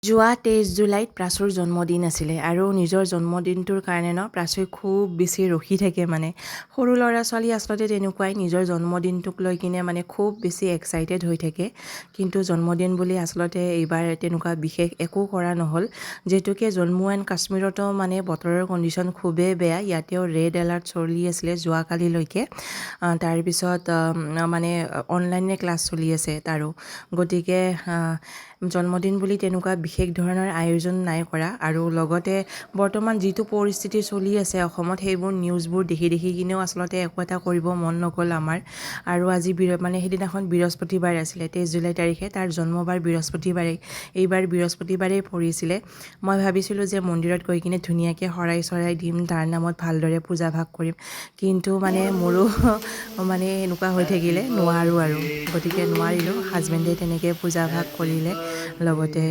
যোৱা 23 জুলাইত প্ৰাচুৰ জন্মদিন আছিলে আৰু নিজৰ জন্মদিনটোৰ কাৰণে প্ৰাচুই খুব বেছি ৰখি থাকে মানে সৰু ল'ৰা ছোৱালী আচলতে তেনেকুৱাই নিজৰ জন্মদিনটোক লৈ কিনে মানে খুব বেছি এক্সাইটেড হৈ থাকে কিন্তু জন্মদিন বুলি আচলতে এইবাৰ তেনেকুৱা বিশেষ একো কৰা নহ'ল যেহেতুকে জম্মু এণ্ড কাশ্মীৰতো মানে বতৰৰ কণ্ডিশ্যন খুবেই বেয়া ইয়াতেও ৰেড এলাৰ্ট চলি আছিলে যোৱাকালিলৈকে তাৰপিছত মানে অনলাইনে ক্লাছ চলি আছে তাৰো গতিকে জন্মদিন বুলি তেনেকুৱা বিশেষ ধৰণৰ আয়োজন নাই কৰা আৰু লগতে বৰ্তমান যিটো পৰিস্থিতি চলি আছে অসমত সেইবোৰ নিউজবোৰ দেখি কিনেও আচলতে একো এটা কৰিব মন নগ'ল আমাৰ আৰু আজি মানে সেইদিনাখন বৃহস্পতিবাৰ আছিলে 23 জুলাই তাৰিখে তাৰ জন্মবাৰ বৃহস্পতিবাৰেই এইবাৰ বৃহস্পতিবাৰেই পৰিছিলে মই ভাবিছিলোঁ যে মন্দিৰত গৈ কিনে ধুনীয়াকৈ শৰাই চৰাই দিম তাৰ নামত ভালদৰে পূজা ভাগ কৰিম কিন্তু মানে মোৰো মানে এনেকুৱা হৈ থাকিলে নোৱাৰোঁ আৰু গতিকে নোৱাৰিলোঁ হাজবেণ্ডে তেনেকৈ পূজা ভাগ কৰিলে লগতে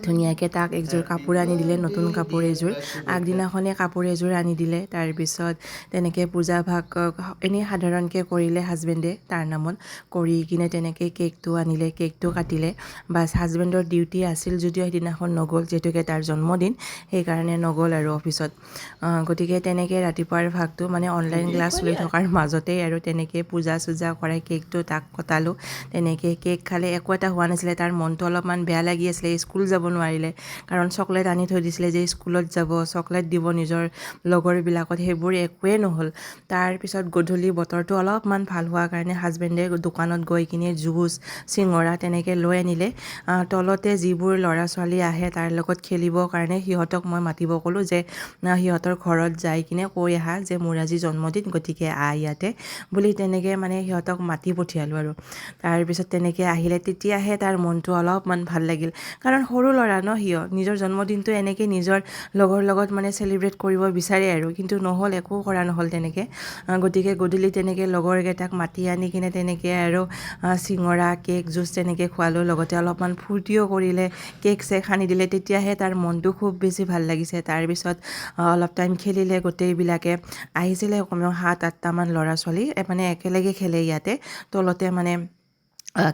ধুনীয়াকৈ তাক একযোৰ কাপোৰ আনি দিলে নতুন কাপোৰ এযোৰ আগদিনাখনে কাপোৰ এযোৰ আনি দিলে তাৰপিছত তেনেকৈ পূজা ভাগ এনেই সাধাৰণকৈ কৰিলে হাজবেণ্ডে তাৰ নামত কৰি কিনে তেনেকৈ কেকটো আনিলে কেকটো কাটিলে বাছ হাজবেণ্ডৰ ডিউটি আছিল যদিও সেইদিনাখন নগ'ল যিহেতুকে তাৰ জন্মদিন সেইকাৰণে নগ'ল আৰু অফিচত গতিকে তেনেকৈ ৰাতিপুৱাৰ ভাগটো মানে অনলাইন ক্লাছ চলি থকাৰ মাজতেই আৰু তেনেকৈ পূজা চূজা কৰাই কেকটো তাক কটালোঁ তেনেকৈ কেক খালে একো এটা হোৱা নাছিলে তাৰ মনটো অলপমান বেয়া লাগি আছিলে স্কুল যাব নোৱাৰিলে কাৰণ চকলেট আনি থৈ দিছিলে যে স্কুলত যাব চকলেট দিব নিজৰ লগৰবিলাকত সেইবোৰ একোৱেই নহ'ল তাৰপিছত গধূলি বতৰটো অলপমান ভাল হোৱাৰ কাৰণে হাজবেণ্ডে দোকানত গৈ কিনে জুচ চিঙৰা তেনেকৈ লৈ আনিলে তলতে যিবোৰ ল'ৰা ছোৱালী আহে তাৰ লগত খেলিবৰ কাৰণে সিহঁতক মই মাতিব ক'লোঁ যে সিহঁতৰ ঘৰত যাই কিনে কৈ আহা যে মোৰ আজি জন্মদিন গতিকে ইয়াতে বুলি তেনেকৈ মানে সিহঁতক মাতি পঠিয়ালোঁ আৰু তাৰপিছত তেনেকৈ আহিলে তেতিয়াহে তাৰ মনটো অলপমান ভাল লাগিল কাৰণ সৰু ল'ৰা নিজৰ জন্মদিনটো এনেকৈ নিজৰ লগৰ লগত মানে চেলিব্ৰেট কৰিব বিচাৰে আৰু কিন্তু নহ'ল একো কৰা নহ'ল তেনেকৈ গতিকে গধূলি তেনেকৈ লগৰকেইটাক মাতি আনি কিনে তেনেকৈ আৰু চিঙৰা কেক জুচ তেনেকৈ খোৱালোঁ লগতে অলপমান ফূৰ্তিও কৰিলে কেক চেক সানি দিলে তেতিয়াহে তাৰ মনটো খুব বেছি ভাল লাগিছে তাৰপিছত অলপ টাইম খেলিলে গোটেইবিলাকে আহিছিলে কমেও 7-8টামান ল'ৰা ছোৱালী মানে একেলগে খেলে ইয়াতে তলতে মানে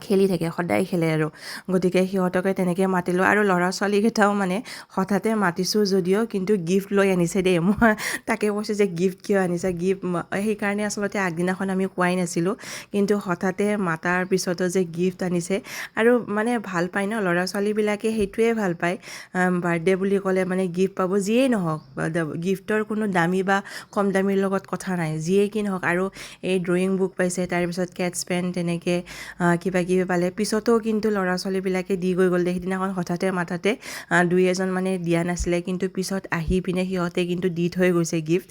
খেলি থাকে সদায় খেলে আৰু গতিকে সিহঁতকে তেনেকৈ মাতিলোঁ আৰু ল'ৰা ছোৱালীকেইটাও মানে হঠাতে মাতিছোঁ যদিও কিন্তু গিফ্ট লৈ আনিছে দেই মই তাকে কৈছোঁ যে গিফ্ট কিয় আনিছে গিফ্ট সেইকাৰণে আচলতে আগদিনাখন আমি কোৱাই নাছিলোঁ কিন্তু হঠাতে মাতাৰ পিছতো যে গিফ্ট আনিছে আৰু মানে ভাল পায় ল'ৰা ছোৱালীবিলাকে সেইটোৱে ভাল পায় বাৰ্থডে বুলি ক'লে মানে গিফ্ট পাব যিয়েই নহওক গিফ্টৰ কোনো দামী বা কম দামীৰ লগত কথা নাই যিয়ে কি নহওক আৰু এই ড্ৰয়িং বুক পাইছে তাৰপিছত কেটছ পেন তেনেকৈ কিবা কিবি পালে পিছতো কিন্তু ল'ৰা ছোৱালীবিলাকে দি গৈ গ'ল সেইদিনাখন হঠাতে মাতাতে দুই এজন মানে দিয়া নাছিলে কিন্তু পিছত আহি পিনে সিহঁতে কিন্তু দি থৈ গৈছে গিফ্ট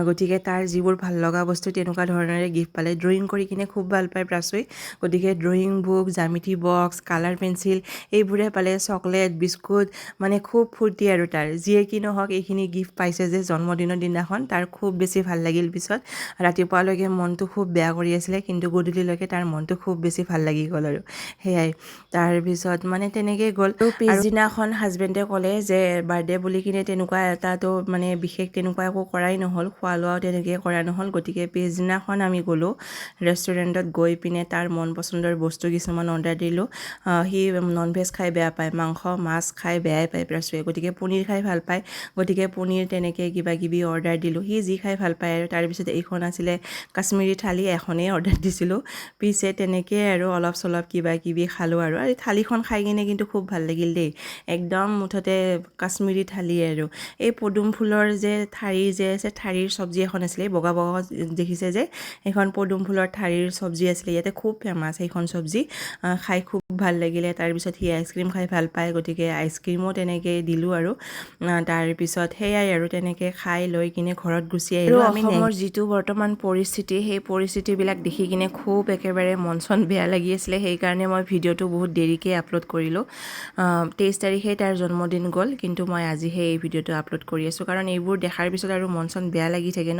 গতিকে তাৰ যিবোৰ ভাল লগা বস্তু তেনেকুৱা ধৰণেৰে গিফ্ট পালে ড্ৰয়িং কৰি কিনে খুব ভাল পায় প্ৰাচুই গতিকে ড্ৰয়িং বুক জ্যামিতি বক্স কালাৰ পেঞ্চিল এইবোৰে পালে চকলেট বিস্কুট মানে খুব ফূৰ্তি আৰু তাৰ যিয়ে কি নহওক এইখিনি গিফ্ট পাইছে যে জন্মদিনৰ দিনাখন তাৰ খুব বেছি ভাল লাগিল পিছত ৰাতিপুৱালৈকে মনটো খুব বেয়া কৰি আছিলে কিন্তু গধূলিলৈকে তাৰ মনটো খুব বেছি ভাল লাগি গ'ল আৰু সেয়াই তাৰপিছত মানে তেনেকৈ গ'ল আৰু পিছদিনাখন হাজবেণ্ডে ক'লে যে বাৰ্থডে বুলি কিনে তেনেকুৱা এটাতো মানে বিশেষ তেনেকুৱা একো কৰাই নহ'ল খোৱা লোৱাও তেনেকৈ কৰা নহ'ল গতিকে পিছদিনাখন আমি গ'লোঁ ৰেষ্টুৰেণ্টত গৈ পিনে তাৰ মন পচন্দৰ বস্তু কিছুমান অৰ্ডাৰ দিলোঁ সি নন ভেজ খাই বেয়া পায় মাংস মাছ খাই বেয়াই পায় প্ৰাচুৱে গতিকে পনীৰ খাই ভাল পায় গতিকে পনীৰ তেনেকৈ কিবা কিবি অৰ্ডাৰ দিলোঁ সি যি খাই ভাল পায় আৰু তাৰপিছত এইখন আছিলে কাশ্মীৰী থালি এখনেই অৰ্ডাৰ দিছিলোঁ পিছে তেনেকৈ আৰু অলপ চলপ কিবা কিবি খালোঁ আৰু এই থালিখন খাই কিনে কিন্তু খুব ভাল লাগিল দেই একদম মুঠতে কাশ্মীৰী থালি আৰু এই পদুম ফুলৰ যে ঠাৰি যে আছে ঠাৰিৰ চব্জি এখন আছিলে বগা বগা দেখিছে যে সেইখন পদুম ফুলৰ ঠাৰিৰ চব্জি আছিলে ইয়াতে খুব ফেমাছ সেইখন চব্জি খাই খুব ভাল লাগিলে তাৰপিছত সি আইচক্ৰীম খাই ভাল পায় গতিকে আইচক্ৰীমো তেনেকৈ দিলোঁ আৰু তাৰপিছত সেয়াই আৰু তেনেকৈ খাই লৈ কিনে ঘৰত গুচি আহিলোঁ আমি অসমৰ যিটো বৰ্তমান পৰিস্থিতি সেই পৰিস্থিতিবিলাক দেখি কিনে খুব একেবাৰে মন চন বেয়া লাগি আছিলে সেইকাৰণে মই ভিডিঅ'টো বহুত দেৰিকৈ আপলোড কৰিলোঁ 23 তাৰিখে তাৰ জন্মদিন গ'ল কিন্তু মই আজিহে এই ভিডিঅ'টো আপলোড কৰি আছোঁ কাৰণ এইবোৰ দেখাৰ পিছত আৰু মন চন বেয়া লাগি থাকে